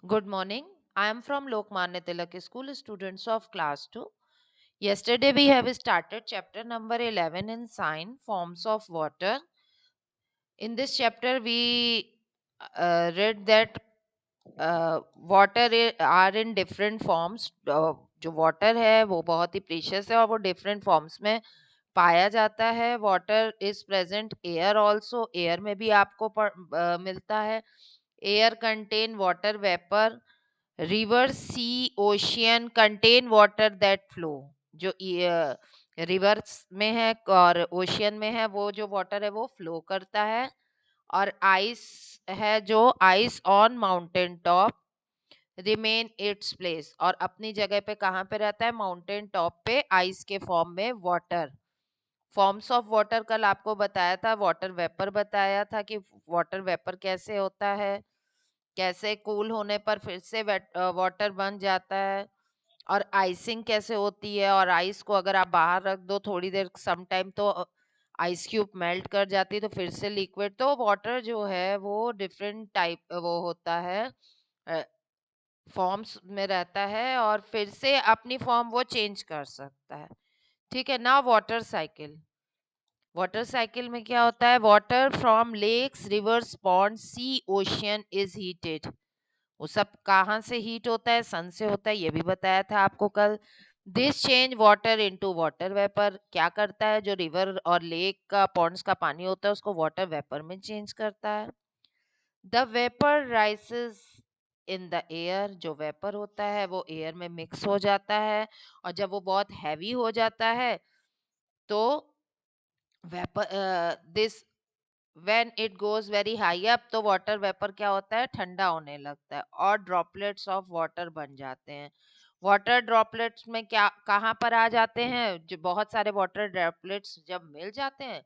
Good morning. I am from Lokmanya Tilak School, students of class 2. Yesterday we have started chapter number 11 in sign forms of water. In this chapter we read that are in different forms. जो water है वो बहुत ही precious है और वो different forms में पाया जाता है. Water is present air also. Air में भी आपको मिलता है. Air contain water vapor. River sea ocean contain water that flow. जो रिवर्स में है और ओशियन में है वो जो वाटर है वो फ्लो करता है. और आइस है जो ice on mountain top remain its place. और अपनी जगह पे कहाँ पे रहता है? माउंटेन टॉप पे आइस के फॉर्म में वाटर. फॉर्म्स ऑफ वाटर कल आपको बताया था. वाटर वेपर बताया था कि वाटर वेपर कैसे होता है, कैसे कूल होने पर फिर से वाटर बन जाता है, और आइसिंग कैसे होती है. और आइस को अगर आप बाहर रख दो थोड़ी देर सम टाइम तो आइस क्यूब मेल्ट कर जाती है तो फिर से लिक्विड. तो वाटर जो है वो डिफरेंट टाइप वो होता है, फॉर्म्स में रहता है और फिर से अपनी फॉर्म वो चेंज कर सकता है. ठीक है ना. Water cycle. वाटर साइकिल में क्या होता है? Water from lakes rivers pond sea ocean is heated. वो सब कहाँ से हीट होता है? सन से होता है. ये भी बताया था आपको कल. This change water into water vapour. क्या करता है? जो रिवर और लेक का पॉन्ड्स का पानी होता है उसको वाटर वेपर में चेंज करता है. The vapour राइसेस in the air. जो वेपर होता है वो एयर में मिक्स हो जाता है और जब वो बहुत हैवी हो जाता है तो vapour this when it goes very high up तो वाटर वेपर क्या होता है? ठंडा होने लगता है और ड्रॉपलेट्स ऑफ वाटर बन जाते हैं. वाटर ड्रॉपलेट्स में क्या कहाँ पर आ जाते हैं? जो बहुत सारे वाटर ड्रॉपलेट्स जब मिल जाते हैं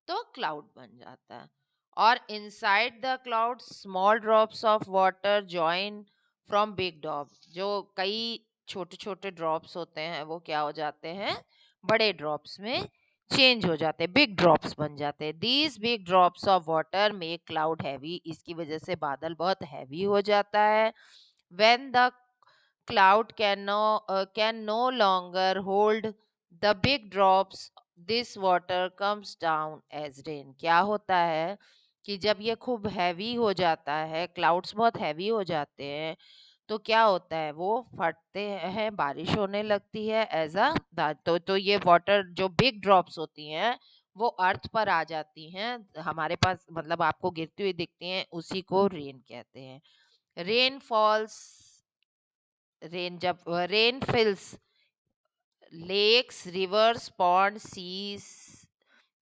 तो क्लाउड बन जाता है. और inside the cloud small drops of water join from big drop. जो कई छोटे छोटे ड्रॉप्स होते हैं वो क्या हो जाते हैं? बड़े ड्रॉप्स में चेंज हो जाते हैं, बिग ड्रॉप्स बन जाते हैं. These big drops of water make cloud heavy. इसकी वजह से बादल बहुत हैवी हो जाता है. When the cloud can no longer hold the big drops, this water comes down as rain. क्या होता है कि जब ये खूब हैवी हो जाता है, क्लाउड्स बहुत हैवी हो जाते हैं तो क्या होता है? वो फटते हैं, बारिश होने लगती है एज अ. तो ये वाटर जो बिग ड्रॉप्स होती हैं वो अर्थ पर आ जाती हैं हमारे पास, मतलब आपको गिरती हुई दिखती हैं, उसी को रेन कहते हैं. Rain falls. रेन जब rain fills lakes rivers pond seas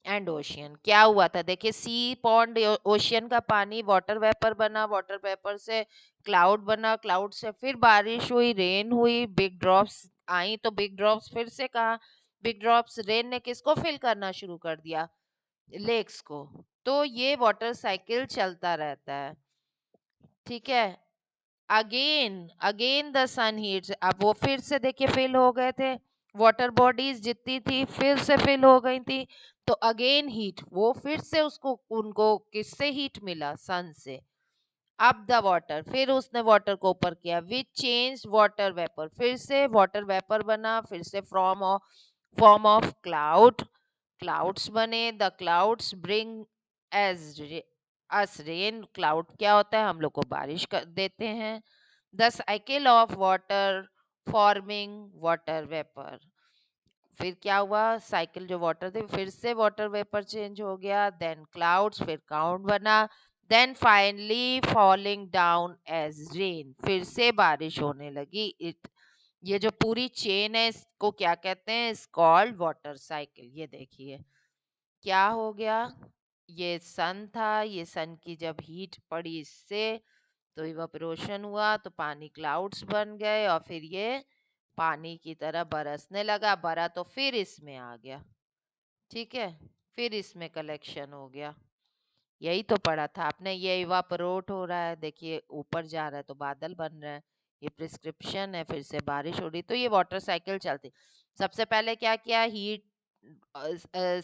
and ocean. क्या हुआ था? देखिए, सी पॉन्ड ओशियन का पानी वाटर वेपर बना, वाटर वेपर से क्लाउड बना, क्लाउड से फिर बारिश हुई, रेन हुई, बिग ड्रॉप्स आई. तो बिग ड्रॉप्स फिर से कहा, बिग ड्रॉप्स रेन ने किसको फिल करना शुरू कर दिया? लेक्स को. तो ये वाटर साइकिल चलता रहता है. ठीक है. Again again the sun heats. अब वो फिर से देखिए फिल हो गए थे, वाटर बॉडीज जितनी थी फिर से फिल हो गई थी. तो अगेन हीट, वो फिर से उसको उनको किससे हीट मिला? सन से. अब द वाटर, फिर उसने वाटर को ऊपर किया, विच चेंज वाटर वेपर. फिर से वाटर वेपर बना, फिर से फॉर्म ऑफ क्लाउड. क्लाउड्स बने. The clouds bring as us rain. Cloud क्या होता है? हम लोग को बारिश कर देते हैं. The cycle of water forming water vapour. फिर क्या हुआ? साइकिल जो वाटर थे फिर से वाटर वेपर चेंज हो गया, देन क्लाउड्स, फिर काउंट बना, then finally falling down as rain. फिर से बारिश होने लगी. इट ये जो पूरी चेन है इसको क्या कहते हैं? इस कॉल्ड वाटर साइकिल. ये देखिए क्या हो गया. ये सन था, ये सन की जब हीट पड़ी इससे तो इवापोरेशन हुआ तो पानी क्लाउड्स बन गए और फिर ये पानी की तरह बरसने लगा. बरा तो फिर इसमें आ गया. ठीक है. फिर इसमें कलेक्शन हो गया. यही तो पढ़ा था आपने. ये इवापोरेट हो रहा है, देखिए ऊपर जा रहा है तो बादल बन रहा है. ये प्रिस्क्रिप्शन है, फिर से बारिश हो रही. तो ये वाटर साइकिल चलती. सबसे पहले क्या किया? हीट,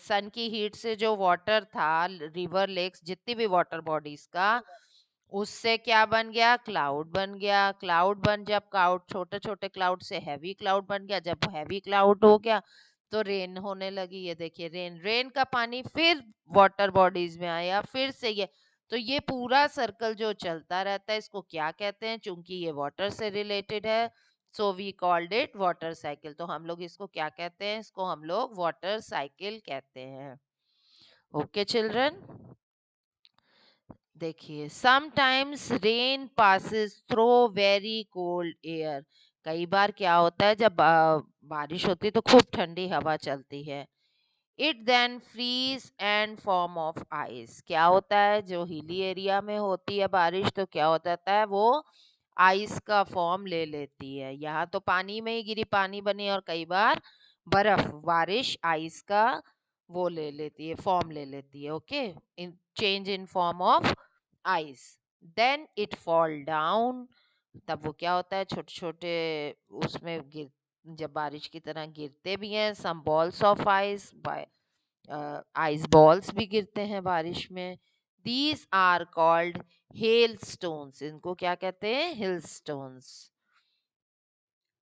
सन की हीट से जो वाटर था, रिवर लेक्स जितनी भी वाटर बॉडीज का, उससे क्या बन गया? क्लाउड बन गया। क्लाउड बन जब क्लाउड छोटे छोटे क्लाउड से हैवी क्लाउड बन गया, जब हैवी क्लाउड हो गया तो रेन होने लगी। ये देखिए रेन, रेन का पानी फिर वाटर बॉडीज में आया, फिर से ये, तो ये पूरा सर्कल जो चलता रहता है इसको क्या कहते हैं? चूंकि ये वाटर से रिलेटेड है, so we called it water cycle. तो हम लोग इसको क्या कहते हैं? इसको हम लोग वाटर साइकिल कहते हैं। ओके चिल्ड्रन, देखिए sometimes rain passes through very cold air. कई बार क्या होता है जब बारिश होती है तो खूब ठंडी हवा चलती है। It then freeze and form of ice. क्या होता है, जो हिली एरिया में होती है बारिश तो क्या होता है, वो आइस का फॉर्म ले लेती है। यहाँ तो पानी में ही गिरी, पानी बनी, और कई बार बर्फ, बारिश आइस का वो ले लेती है, फॉर्म ले लेती है। Okay, in change in form of ice. Then it fall down. तब वो क्या होता है, छोटे छोटे उसमें गिर, जब बारिश की तरह गिरते भी हैं, some balls of ice, ice balls भी गिरते हैं बारिश में। These are called hailstones. इनको क्या कहते हैं? Hailstones.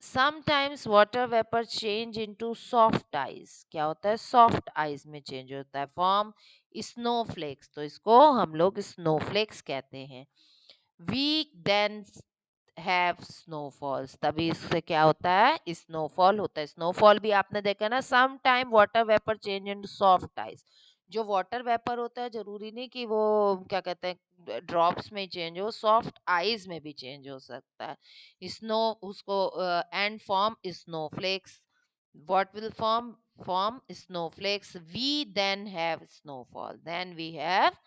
Sometimes water vapour change into soft ice. क्या होता है? सॉफ्ट आइस में चेंज होता है, फॉर्म स्नोफ्लेक्स। तो इसको हम लोग स्नोफ्लेक्स कहते हैं। We then have snowfalls. तभी इससे क्या होता है? स्नोफॉल होता है। स्नोफॉल भी आपने देखा ना, some time water vapour change into soft ice. जो वाटर वेपर होता है जरूरी नहीं कि वो क्या कहते हैं ड्रॉप्स में चेंज हो, सॉफ्ट आइस में भी चेंज हो सकता है। स्नो उसको and form snowflakes. what will form snowflakes? We then have snowfall. Then we have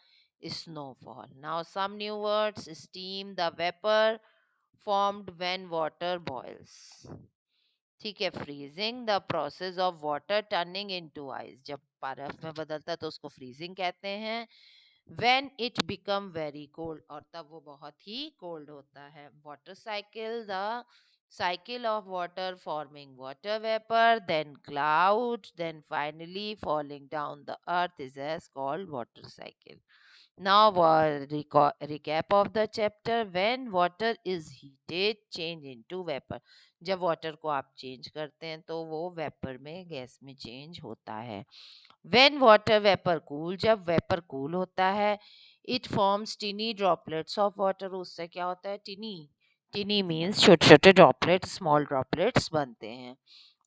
snowfall. Now some new words: steam, the vapor formed when water boils. ठीक है, freezing, the process of water turning into ice. जब बर्फ में बदलता है तो उसको freezing कहते हैं। When it become very cold, और तब वो बहुत ही कोल्ड होता है। Water cycle, the cycle of water forming water vapor, then cloud, then finally falling down the earth is as called water cycle. Now, recap of the chapter. When water is heated, change into vapor. जब water को आप change करते हैं तो वो vapour में, gas में change होता है। When water vapor cool, जब वेपर कूल होता है, it forms tiny droplets of water. उससे क्या होता है? टिनी, टिनी मीन्स छोटे छोटे ड्रॉपलेट्स, स्मॉल ड्रॉपलेट्स बनते हैं।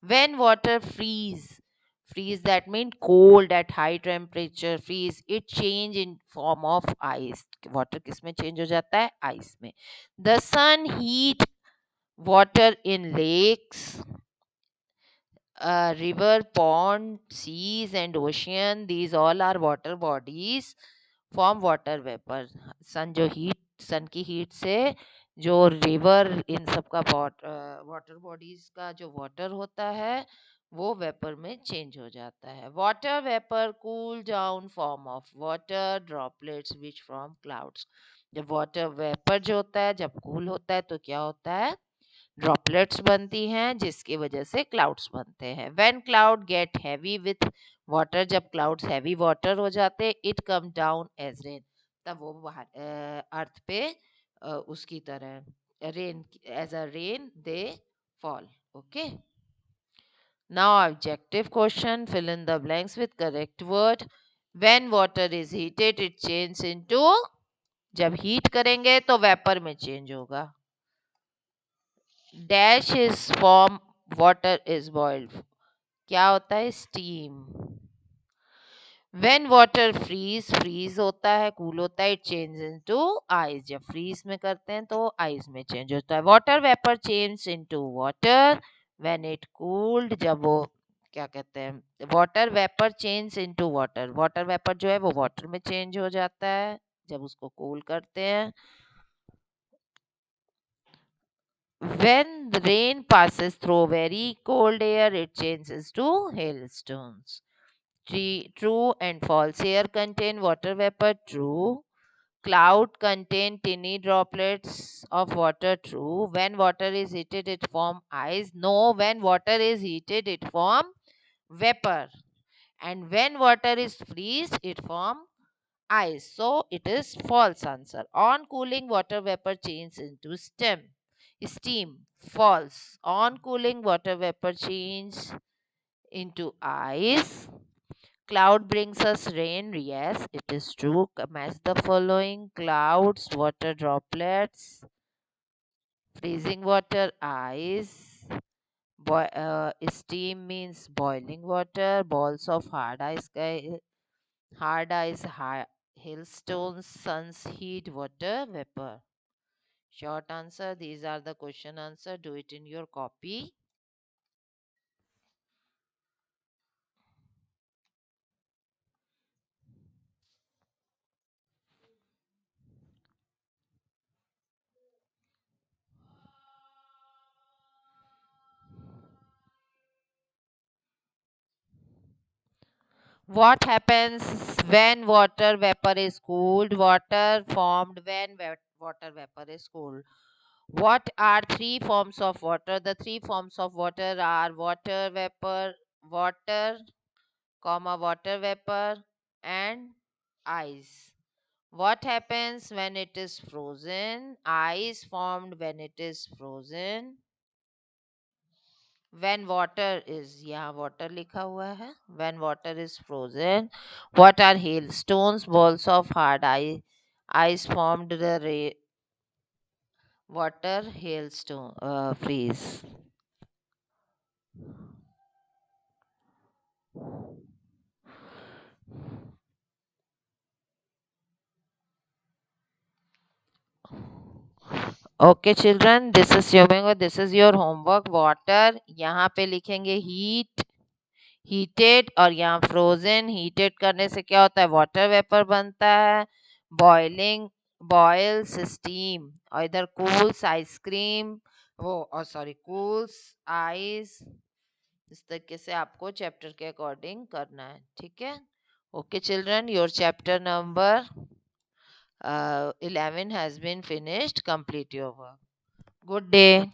When water freeze that means cold at high temperature, freeze, it change in form of ice. Water किस में change हो जाता है? Ice में. The sun heat water in lakes, river, pond, seas and ocean. These all are water bodies, form water vapor. सन जो heat, सन की heat से जो रिवर, इन सब का वाटर बॉडीज का जो वाटर होता है वो वेपर में चेंज हो जाता है। Water vapour cool down form of water droplets which from clouds. जब वाटर वेपर जो होता है जब कूल होता है तो क्या होता है? ड्रॉपलेट्स बनती हैं जिसकी वजह से क्लाउड्स बनते हैं। When cloud get heavy with water, जब क्लाउड्स हैवी वाटर हो जाते, it come down as rain. तब वो बाहर अर्थ पे उसकी तरह rain, as a rain they fall. Okay, now objective question, fill in the blanks with correct word. When water is heated it change into, जब heat करेंगे तो vapour में चेंज होगा। Dash is form, water is boiled, क्या होता है? Steam. When water freeze, freeze होता है, कूल होता है, इट चेंज इनटू आइस। जब फ्रीज में करते हैं तो आइस में चेंज होता है। Water vapour change into water when it cooled, जब वो क्या कहते हैं, water vapour change into water, water vapour जो है वो वाटर में चेंज हो जाता है जब उसको कूल करते हैं। When the rain passes through very cold air, it changes to hailstones. True and false. Air contain water vapor. True. Cloud contain tiny droplets of water. True. When water is heated, it form ice. No. When water is heated, it form vapor. And when water is freeze, it form ice. So it is false answer. On cooling, water vapor changes into steam. False. On cooling, water vapor changes into ice. Cloud brings us rain. Yes, it is true. Match the following: clouds, water droplets, freezing water, ice. Steam means boiling water. Balls of hard ice, hailstones, sun's heat, water vapor. Short answer. These are the question answer. Do it in your copy. What happens when water vapor is cooled? Water formed when water vapor is cooled. What are three forms of water? The three forms of water are water vapor, water, water vapor, and ice. What happens when it is frozen? Ice formed when it is frozen. When water is, यहाँ water लिखा हुआ है. When water is frozen. What are hailstones? Balls of hard ice formed the water hailstone freeze. Okay children, this is swimming. This is your homework. Water यहाँ पे लिखेंगे heat, heated, और यहाँ frozen. Heated करने से क्या होता है? Water vapor बनता है. Boiling, boils steam, और इधर cools ice cream, cools ice. इस तरीके से आपको चैप्टर के अकॉर्डिंग करना है. ठीक है. Okay children, your chapter number 11 has been finished. Complete your work. Good day.